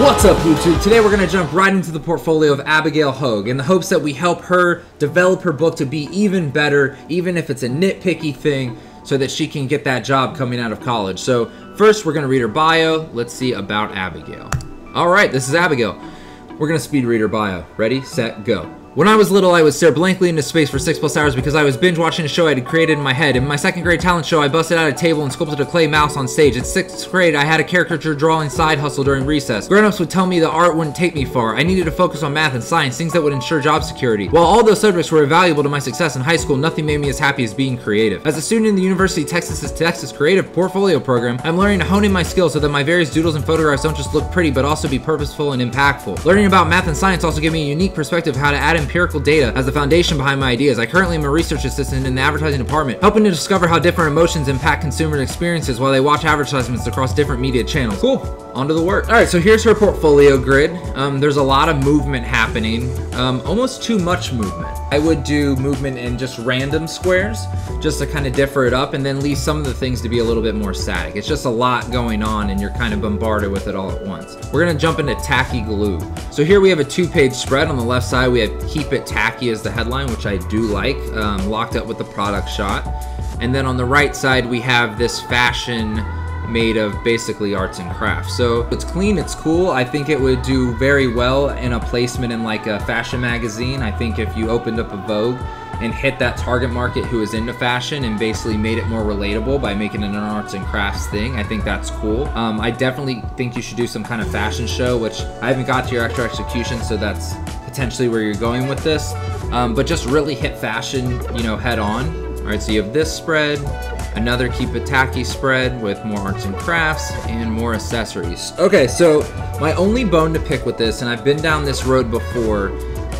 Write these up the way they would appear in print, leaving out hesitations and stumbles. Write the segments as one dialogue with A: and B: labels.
A: What's up, YouTube? Today we're going to jump right into the portfolio of Abigail Hogue in the hopes that we help her develop her book to be even better, even if it's a nitpicky thing, so that she can get that job coming out of college. So first we're going to read her bio. Let's see about Abigail. Alright, this is Abigail. We're going to speed read her bio. Ready, set, go. When I was little, I would stare blankly into space for 6+ hours because I was binge watching a show I had created in my head. In my second grade talent show, I busted out a table and sculpted a clay mouse on stage. In 6th grade, I had a caricature drawing side hustle during recess. Grown-ups would tell me the art wouldn't take me far. I needed to focus on math and science, things that would ensure job security. While all those subjects were valuable to my success in high school, nothing made me as happy as being creative. As a student in the University of Texas Creative Portfolio Program, I'm learning to hone in my skills so that my various doodles and photographs don't just look pretty, but also be purposeful and impactful. Learning about math and science also gave me a unique perspective of how to add empirical data as the foundation behind my ideas. I currently am a research assistant in the advertising department, helping to discover how different emotions impact consumer experiences while they watch advertisements across different media channels. Cool, on to the work. All right, so here's her portfolio grid. There's a lot of movement happening, almost too much movement. I would do movement in just random squares, just to kind of differ it up, and then leave some of the things to be a little bit more static. It's just a lot going on and you're kind of bombarded with it all at once. We're gonna jump into Tacky glue. So here we have a 2-page spread. On the left side, we have Keep It Tacky as the headline, which I do like, locked up with the product shot. And then on the right side, we have this fashion made of basically arts and crafts. So it's clean, it's cool. I think it would do very well in a placement in like a fashion magazine. I think if you opened up a Vogue and hit that target market who is into fashion and basically made it more relatable by making it an arts and crafts thing, I think that's cool. I definitely think you should do some kind of fashion show, which I haven't got to your extra execution, so that's potentially where you're going with this. But just really hit fashion, you know, head on. All right, so you have this spread, another Keep It Tacky spread with more arts and crafts and more accessories. Okay, so my only bone to pick with this, and I've been down this road before,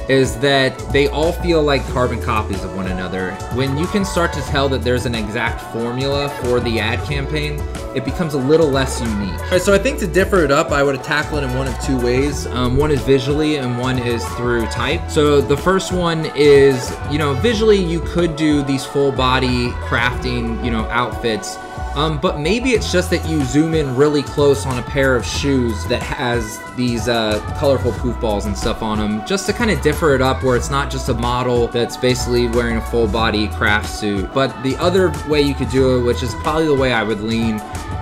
A: is that they all feel like carbon copies of one another. When you can start to tell that there's an exact formula for the ad campaign, it becomes a little less unique. All right, so I think to differ it up, I would tackle it in one of 2 ways. One is visually and one is through type. So the first one is, you know, visually you could do these full body crafting, you know, outfits. But maybe it's just that you zoom in really close on a pair of shoes that has these colorful poof balls and stuff on them, just to kind of differ it up where it's not just a model that's basically wearing a full body craft suit. But the other way you could do it, which is probably the way I would lean,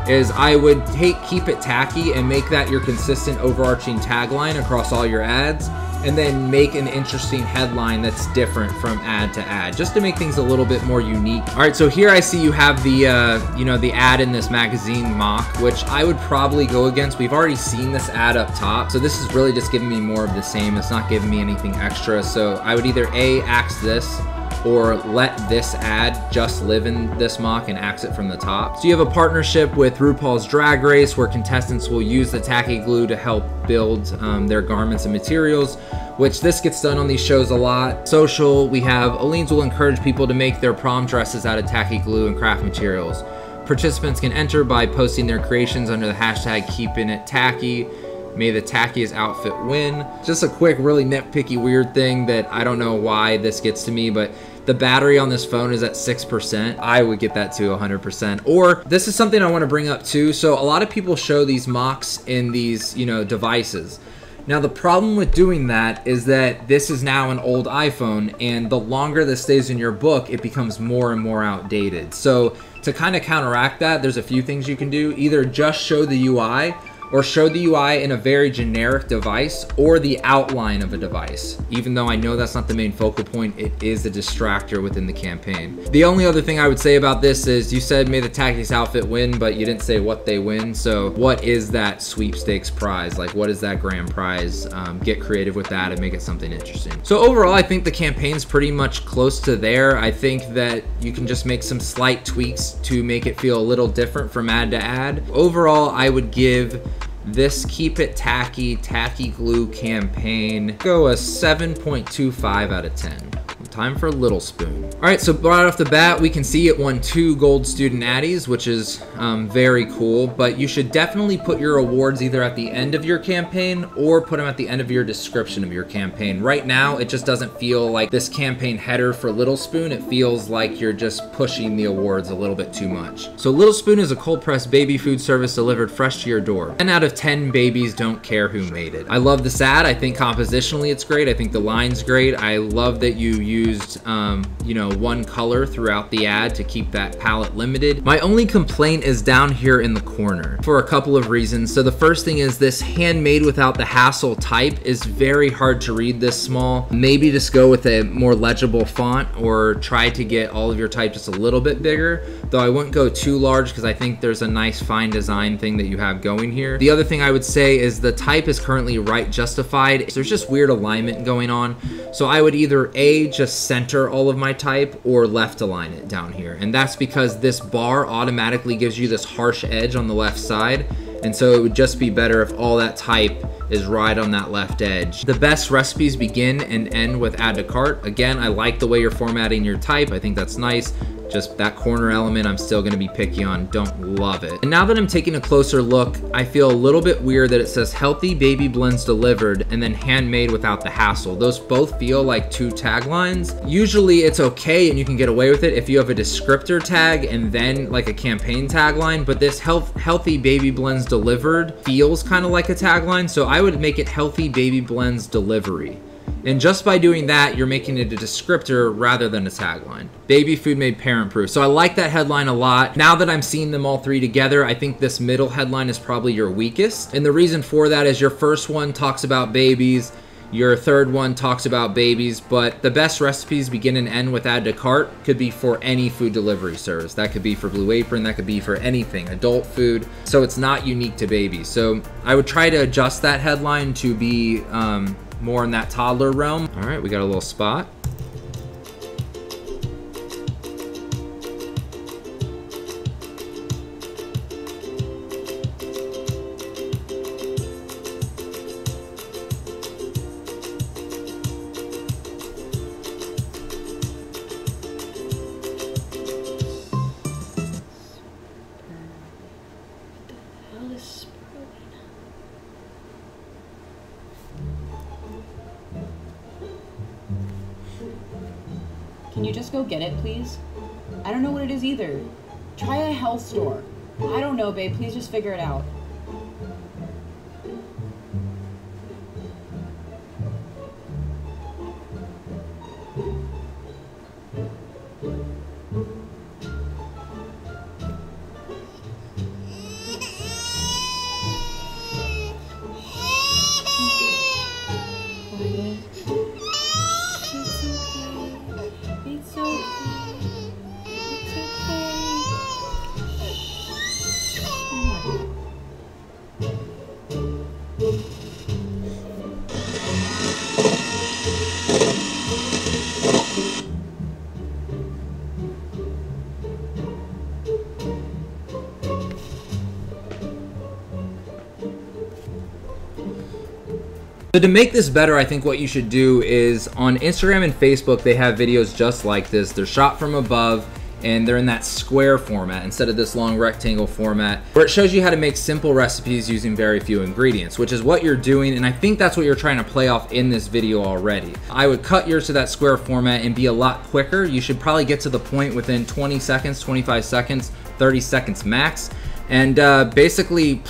A: is I would Keep It Tacky and make that your consistent overarching tagline across all your ads, and then make an interesting headline that's different from ad to ad, just to make things a little bit more unique. All right, so here I see you have the, you know, the ad in this magazine mock, which I would probably go against. We've already seen this ad up top, so this is really just giving me more of the same. It's not giving me anything extra, so I would either A, axe this, or let this ad just live in this mock and axe it from the top. So you have a partnership with RuPaul's Drag Race where contestants will use the tacky glue to help build their garments and materials, which this gets done on these shows a lot. Social, we have Aleen's will encourage people to make their prom dresses out of tacky glue and craft materials. Participants can enter by posting their creations under the hashtag Keeping It Tacky. May the tackiest outfit win. Just a quick, really nitpicky, weird thing that I don't know why this gets to me, but the battery on this phone is at 6%. I would get that to 100%. Or this is something I want to bring up too. So a lot of people show these mocks in these, you know, devices. Now the problem with doing that is that this is now an old iPhone, and the longer this stays in your book, it becomes more and more outdated. So to kind of counteract that, there's a few things you can do. Either just show the UI, or show the UI in a very generic device, or the outline of a device. Even though I know that's not the main focal point, it is a distractor within the campaign. The only other thing I would say about this is you said may the tackiest outfit win, but you didn't say what they win. So what is that sweepstakes prize? Like, what is that grand prize? Get creative with that and make it something interesting. So overall, I think the campaign's pretty much close to there. I think that you can just make some slight tweaks to make it feel a little different from ad to ad. Overall, I would give this Keep It Tacky glue campaign go a 7.25 out of 10. time for Little Spoon. All right, so right off the bat, we can see it won 2 gold student addies, which is very cool, but you should definitely put your awards either at the end of your campaign or put them at the end of your description of your campaign. Right now, it just doesn't feel like this campaign header for Little Spoon. It feels like you're just pushing the awards a little bit too much. So Little Spoon is a cold pressed baby food service delivered fresh to your door. 10 out of 10 babies don't care who made it. I love this ad. I think compositionally it's great. I think the line's great. I love that you used, you know, one color throughout the ad to keep that palette limited. My only complaint is down here in the corner for a couple of reasons. So the first thing is this handmade without the hassle type is very hard to read this small. Maybe just go with a more legible font or try to get all of your type just a little bit bigger, though I wouldn't go too large because I think there's a nice fine design thing that you have going here. The other thing I would say is the type is currently right justified. There's just weird alignment going on. So I would either A, just center all of my type or left align it down here. And that's because this bar automatically gives you this harsh edge on the left side. And so it would just be better if all that type is right on that left edge. The best recipes begin and end with add to cart. Again, I like the way you're formatting your type. I think that's nice. Just that corner element, I'm still gonna be picky on, don't love it. And now that I'm taking a closer look, I feel a little bit weird that it says healthy baby blends delivered and then handmade without the hassle. Those both feel like 2 taglines. Usually it's okay and you can get away with it if you have a descriptor tag and then like a campaign tagline, but this healthy baby blends delivered feels kind of like a tagline, so I would make it healthy baby blends delivery. And just by doing that, you're making it a descriptor rather than a tagline. Baby food made parent proof. So I like that headline a lot. Now that I'm seeing them all 3 together, I think this middle headline is probably your weakest. And the reason for that is your first one talks about babies, your third one talks about babies, but the best recipes begin and end with add to cart could be for any food delivery service. That could be for Blue Apron, that could be for anything, adult food. So it's not unique to babies. So I would try to adjust that headline to be more in that toddler realm. All right, we got a little spot.
B: Can you just go get it, please? I don't know what it is either. Try a health store. I don't know, babe. Please just figure it out.
A: So to make this better, I think what you should do is on Instagram and Facebook, they have videos just like this. They're shot from above and they're in that square format instead of this long rectangle format where it shows you how to make simple recipes using very few ingredients, which is what you're doing. And I think that's what you're trying to play off in this video already. I would cut yours to that square format and be a lot quicker. You should probably get to the point within 20 seconds, 25 seconds, 30 seconds max. And basically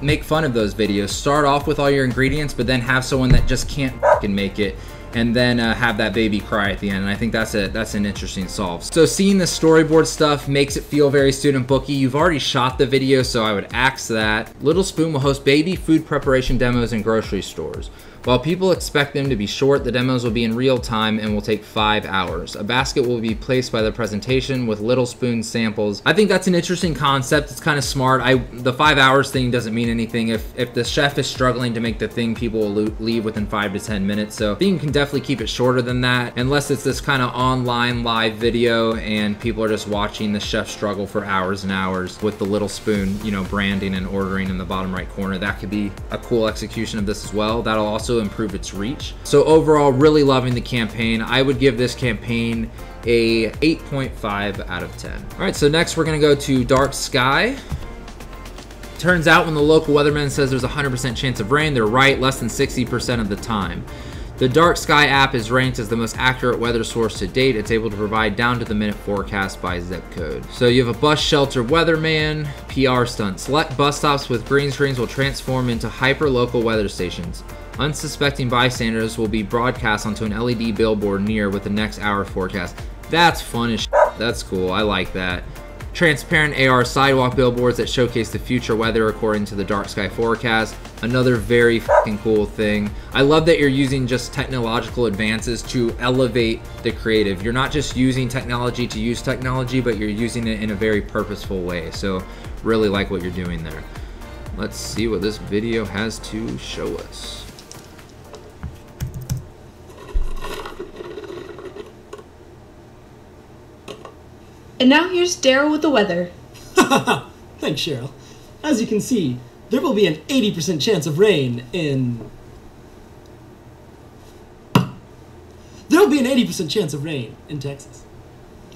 A: make fun of those videos. Start off with all your ingredients, but then have someone that just can't fucking make it, and then have that baby cry at the end. And I think that's an interesting solve. So seeing the storyboard stuff makes it feel very student booky. You've already shot the video, so I would axe that. Little Spoon will host baby food preparation demos in grocery stores. While people expect them to be short, the demos will be in real time and will take 5 hours. A basket will be placed by the presentation with Little Spoon samples. I think that's an interesting concept. It's kind of smart. The 5 hours thing doesn't mean anything. If the chef is struggling to make the thing, people will leave within 5 to 10 minutes. So I think you can definitely keep it shorter than that, unless it's this kind of online live video and people are just watching the chef struggle for hours and hours with the Little Spoon, you know, branding and ordering in the bottom right corner. That could be a cool execution of this as well. That'll also also improve its reach. So overall, really loving the campaign. I would give this campaign a 8.5 out of 10. All right, so next we're gonna go to Dark Sky. Turns out when the local weatherman says there's a 100% chance of rain, they're right less than 60% of the time. The Dark Sky app is ranked as the most accurate weather source to date. It's able to provide down-to-the-minute forecast by zip code. So you have a bus shelter weatherman, PR stunt. Select bus stops with green screens will transform into hyper-local weather stations. Unsuspecting bystanders will be broadcast onto an LED billboard near with the next hour forecast. That's fun as shit. That's cool. I like that. Transparent AR sidewalk billboards that showcase the future weather according to the Dark Sky forecast. Another very fucking cool thing. I love that you're using just technological advances to elevate the creative. You're not just using technology to use technology, but you're using it in a very purposeful way. So really like what you're doing there. Let's see what this video has to show us.
C: And now here's Daryl with the weather.
D: Thanks, Cheryl. As you can see, there will be an 80% chance of rain in... There will be an 80% chance of rain in Texas.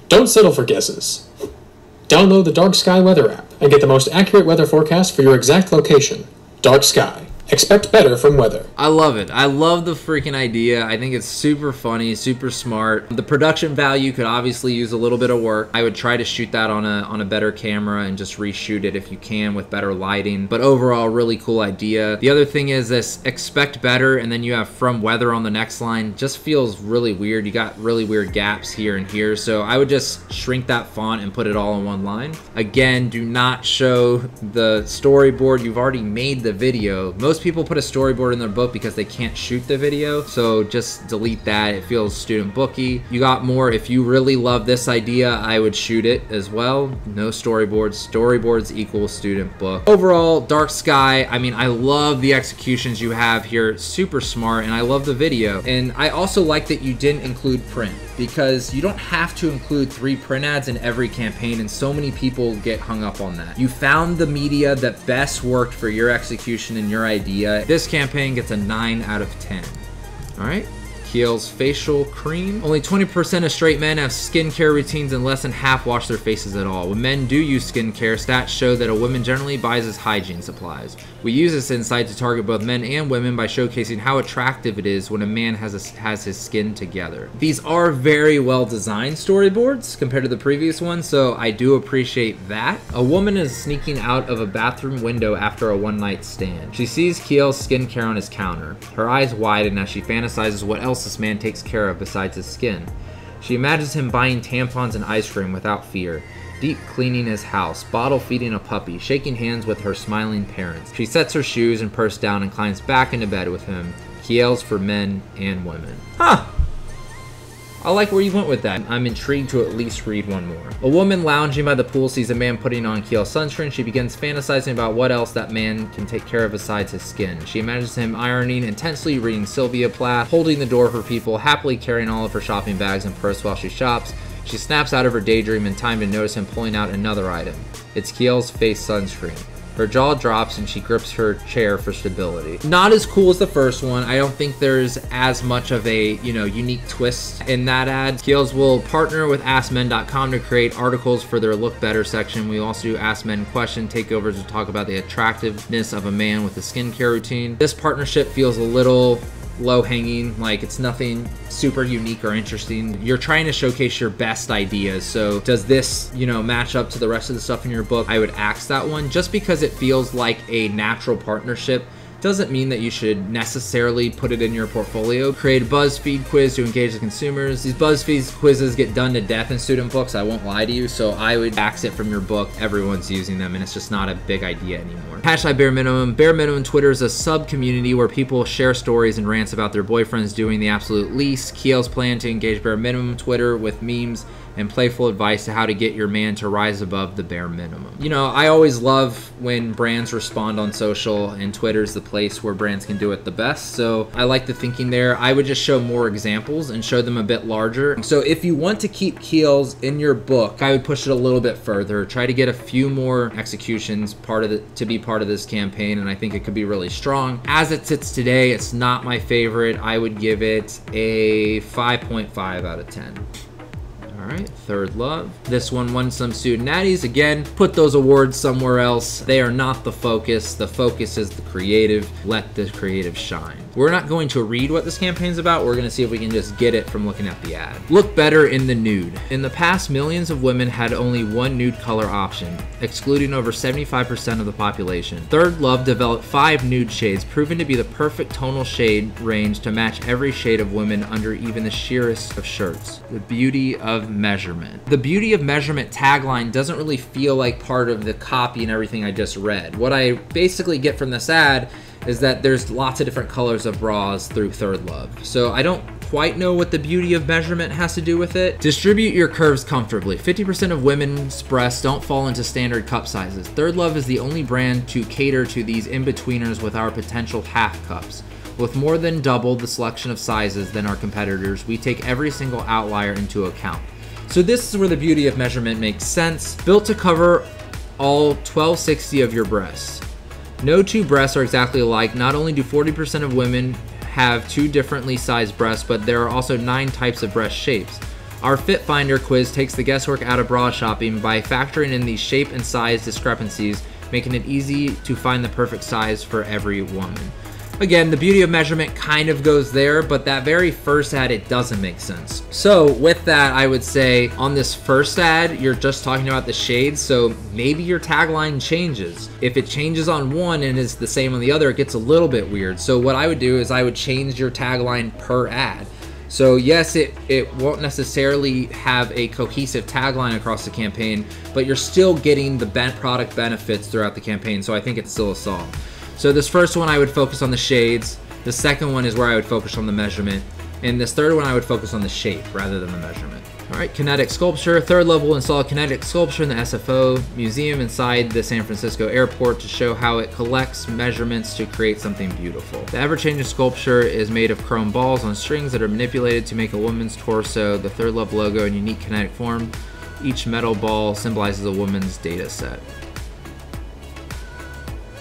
E: Don't settle for guesses. Download the Dark Sky weather app and get the most accurate weather forecast for your exact location. Dark Sky. Expect better from weather.
A: I love it. I love the freaking idea. I think it's super funny, super smart. The production value could obviously use a little bit of work. I would try to shoot that on a better camera and just reshoot it if you can with better lighting. But overall, really cool idea. The other thing is this expect better, and then you have from weather on the next line. Just feels really weird. You got really weird gaps here and here. So I would just shrink that font and put it all in one line. Again, do not show the storyboard. You've already made the video. Most people put a storyboard in their book because they can't shoot the video, so just delete that. It feels student booky. You got more. If you really love this idea, I would shoot it as well. No storyboards. Storyboards equal student book. Overall, Dark Sky, I mean, I love the executions you have here. Super smart, and I love the video. And I also like that you didn't include print, because you don't have to include 3 print ads in every campaign, and so many people get hung up on that. You found the media that best worked for your execution and your idea. This campaign gets a 9 out of 10. All right. Kiehl's facial cream. Only 20% of straight men have skincare routines, and less than half wash their faces at all. When men do use skincare, stats show that a woman generally buys as hygiene supplies. We use this insight to target both men and women by showcasing how attractive it is when a man has his skin together. These are very well designed storyboards compared to the previous one, so I do appreciate that. A woman is sneaking out of a bathroom window after a one-night stand. She sees Kiehl's skincare on his counter. Her eyes widen as she fantasizes what else this man takes care of besides his skin. She imagines him buying tampons and ice cream without fear, deep cleaning his house, bottle feeding a puppy, shaking hands with her smiling parents. She sets her shoes and purse down and climbs back into bed with him. Kiehl's for men and women. Huh! I like where you went with that. I'm intrigued to at least read one more. A woman lounging by the pool sees a man putting on Kiehl's sunscreen. She begins fantasizing about what else that man can take care of besides his skin. She imagines him ironing, intensely reading Sylvia Plath, holding the door for people, happily carrying all of her shopping bags and purse while she shops. She snaps out of her daydream in time to notice him pulling out another item. It's Kiehl's face sunscreen. Her jaw drops and she grips her chair for stability. Not as cool as the first one. I don't think there's as much of a, unique twist in that ad. Kiehl's will partner with AskMen.com to create articles for their Look Better section. We also do Ask Men Question takeovers to talk about the attractiveness of a man with a skincare routine. This partnership feels a little low-hanging, like it's nothing super unique or interesting. You're trying to showcase your best ideas, so does this match up to the rest of the stuff in your book? I would axe that one. Just because it feels like a natural partnership doesn't mean that you should necessarily put it in your portfolio. Create a BuzzFeed quiz to engage the consumers. These BuzzFeed quizzes get done to death in student books, I won't lie to you, so I would axe it from your book. Everyone's using them and it's just not a big idea anymore. Hashtag Bare Minimum. Bare Minimum Twitter is a sub-community where people share stories and rants about their boyfriends doing the absolute least. Kiehl's plan to engage Bare Minimum Twitter with memes and playful advice to how to get your man to rise above the bare minimum. You know, I always love when brands respond on social, and Twitter's the place where brands can do it the best. So I like the thinking there. I would just show more examples and show them a bit larger. So if you want to keep Kiehl's in your book, I would push it a little bit further. Try to get a few more executions to be part of this campaign, and I think it could be really strong. As it sits today, it's not my favorite. I would give it a 5.5 out of 10. All right, Third Love. This one won some student natties. Again, put those awards somewhere else. They are not the focus. The focus is the creative. Let the creative shine. We're not going to read what this campaign's about. We're gonna see if we can just get it from looking at the ad. Look better in the nude. In the past, millions of women had only one nude color option, excluding over 75% of the population. Third Love developed 5 nude shades, proven to be the perfect tonal shade range to match every shade of women under even the sheerest of shirts. The beauty of measurement. The beauty of measurement tagline doesn't really feel like part of the copy and everything I just read. What I basically get from this ad is that there's lots of different colors of bras through Third Love. So I don't quite know what the beauty of measurement has to do with it. Distribute your curves comfortably. 50% of women's breasts don't fall into standard cup sizes. Third Love is the only brand to cater to these in-betweeners with our potential half cups. With more than double the selection of sizes than our competitors, we take every single outlier into account. So this is where the beauty of measurement makes sense. Built to cover all 1260 of your breasts. No two breasts are exactly alike. Not only do 40% of women have 2 differently sized breasts, but there are also 9 types of breast shapes. Our Fit Finder quiz takes the guesswork out of bra shopping by factoring in these shape and size discrepancies, making it easy to find the perfect size for every woman. Again, the beauty of measurement kind of goes there, but that very first ad, it doesn't make sense. So with that, I would say on this first ad, you're just talking about the shades, so maybe your tagline changes. If it changes on one and is the same on the other, it gets a little bit weird. So what I would do is I would change your tagline per ad. So yes, it won't necessarily have a cohesive tagline across the campaign, but you're still getting the product benefits throughout the campaign, so I think it's still a solve. So this first one, I would focus on the shades. The second one is where I would focus on the measurement. And this third one, I would focus on the shape rather than the measurement. All right, kinetic sculpture. Third Love will install kinetic sculpture in the SFO museum inside the San Francisco airport to show how it collects measurements to create something beautiful. The ever-changing sculpture is made of chrome balls on strings that are manipulated to make a woman's torso, the Third Love logo in unique kinetic form. Each metal ball symbolizes a woman's data set.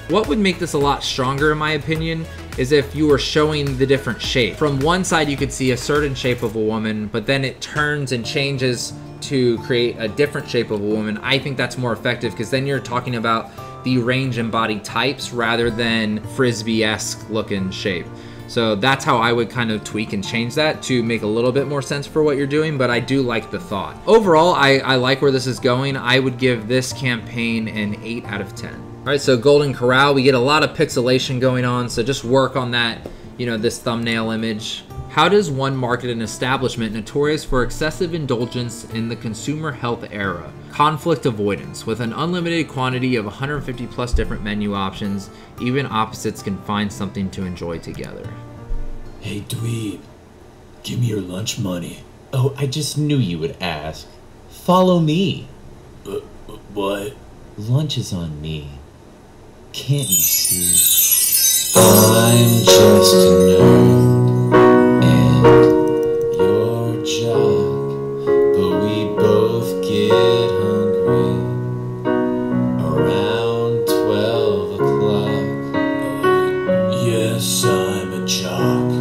A: What would make this a lot stronger, in my opinion, is if you were showing the different shape. From one side, you could see a certain shape of a woman, but then it turns and changes to create a different shape of a woman. I think that's more effective because then you're talking about the range and body types rather than Frisbee-esque looking shape. So that's how I would kind of tweak and change that to make a little bit more sense for what you're doing, but I do like the thought. Overall, I like where this is going. I would give this campaign an 8 out of 10. All right, so Golden Corral, we get a lot of pixelation going on, so just work on that, this thumbnail image. How does one market an establishment notorious for excessive indulgence in the consumer health era? Conflict avoidance. With an unlimited quantity of 150 plus different menu options, even opposites can find something to enjoy together.
F: Hey, dweeb, give me your lunch money.
G: Oh, I just knew you would ask. Follow me.
F: What?
G: Lunch is on me. Can't you see?
F: I'm just a nerd, and you're a jock, but we both get hungry around 12 o'clock. Yes, I'm a jock,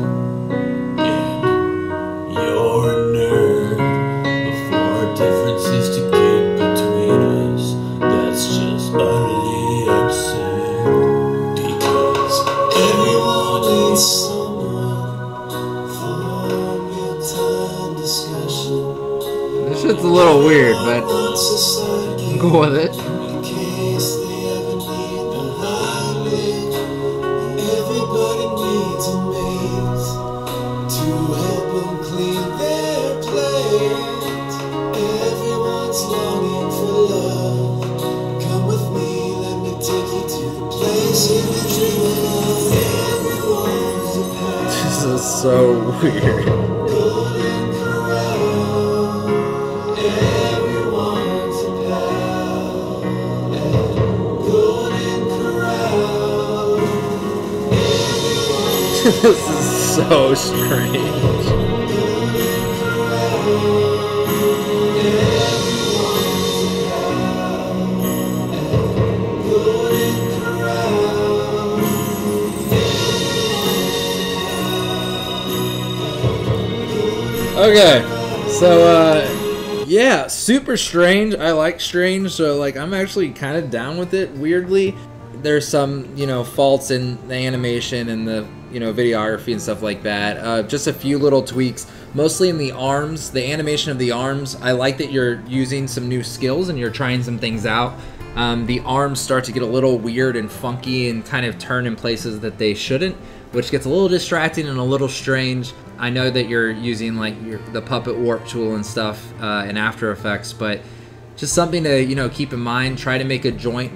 F: and you're a nerd, but for our differences to get between us, that's just utterly absurd.
A: This shit's a little weird, but go with it.
F: Everybody needs a mate to help them clean their plate. Everyone's longing for love. Come with me, let me take you to the place you dream of. Everyone's a past.
A: This is so weird.
F: Golden Corral.
A: This is so strange. Okay, so yeah, super strange. I like strange, so like I'm actually kind of down with it. Weirdly, there's some, you know, faults in the animation and the, you know, videography and stuff like that. Just a few little tweaks, mostly in the arms, the animation of the arms. I like that you're using some new skills and you're trying some things out. The arms start to get a little weird and funky and kind of turn in places that they shouldn't, which gets a little distracting and a little strange. I know that you're using like the puppet warp tool and stuff in After Effects, but just something to, you know, keep in mind. Try to make a joint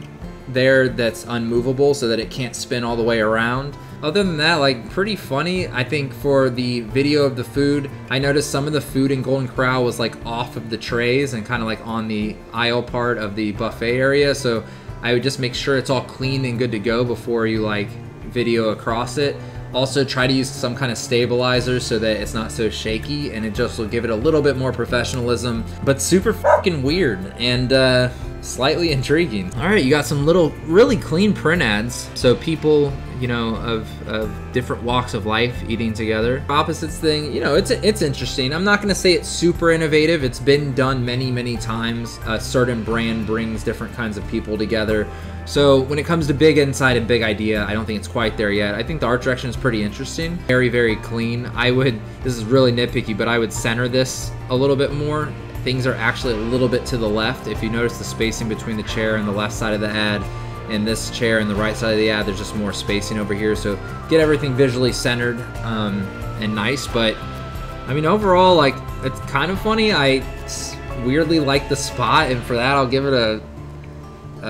A: there that's unmovable so that it can't spin all the way around. Other than that, like, pretty funny. I think for the video of the food, I noticed some of the food in Golden Corral was like off of the trays and kind of like on the aisle part of the buffet area, so I would just make sure it's all clean and good to go before you like video across it. Also, try to use some kind of stabilizer so that it's not so shaky, and it just will give it a little bit more professionalism, but super fucking weird and slightly intriguing. All right, you got some little really clean print ads, so people, you know, of different walks of life eating together. Opposites thing, you know, it's interesting. I'm not gonna say it's super innovative. It's been done many times. A certain brand brings different kinds of people together. So when it comes to big insight and big idea, I don't think it's quite there yet. I think the art direction is pretty interesting. Very clean. This is really nitpicky, but I would center this a little bit more. Things are actually a little bit to the left. If you notice the spacing between the chair and the left side of the ad and this chair and the right side of the ad, there's just more spacing over here. So get everything visually centered and nice. But I mean, overall, like, it's kind of funny. I weirdly like the spot, and for that I'll give it a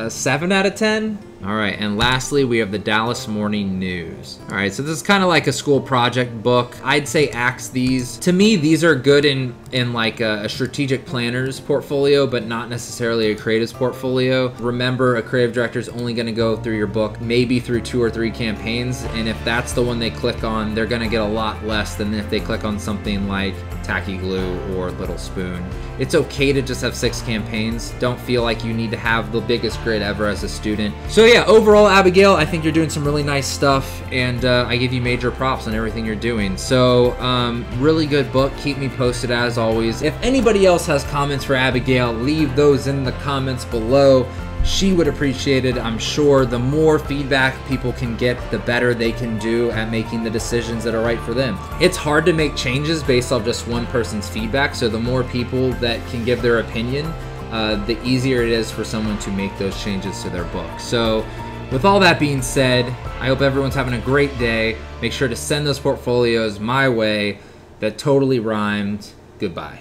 A: 7 out of 10. All right, and lastly, we have the Dallas Morning News. All right, so this is kind of like a school project book. I'd say axe these. To me, these are good in like a strategic planner's portfolio, but not necessarily a creative's portfolio. Remember, a creative director is only gonna go through your book maybe through 2 or 3 campaigns, and if that's the one they click on, they're gonna get a lot less than if they click on something like Tacky Glue or Little Spoon. It's okay to just have 6 campaigns. Don't feel like you need to have the biggest grid ever as a student. So yeah, overall, Abigail, I think you're doing some really nice stuff, and I give you major props on everything you're doing. So really good book. Keep me posted as always. If anybody else has comments for Abigail, leave those in the comments below. She would appreciate it, I'm sure. The more feedback people can get, the better they can do at making the decisions that are right for them. It's hard to make changes based off just one person's feedback, so the more people that can give their opinion, the easier it is for someone to make those changes to their book. So with all that being said, I hope everyone's having a great day. Make sure to send those portfolios my way. That totally rhymed. Goodbye.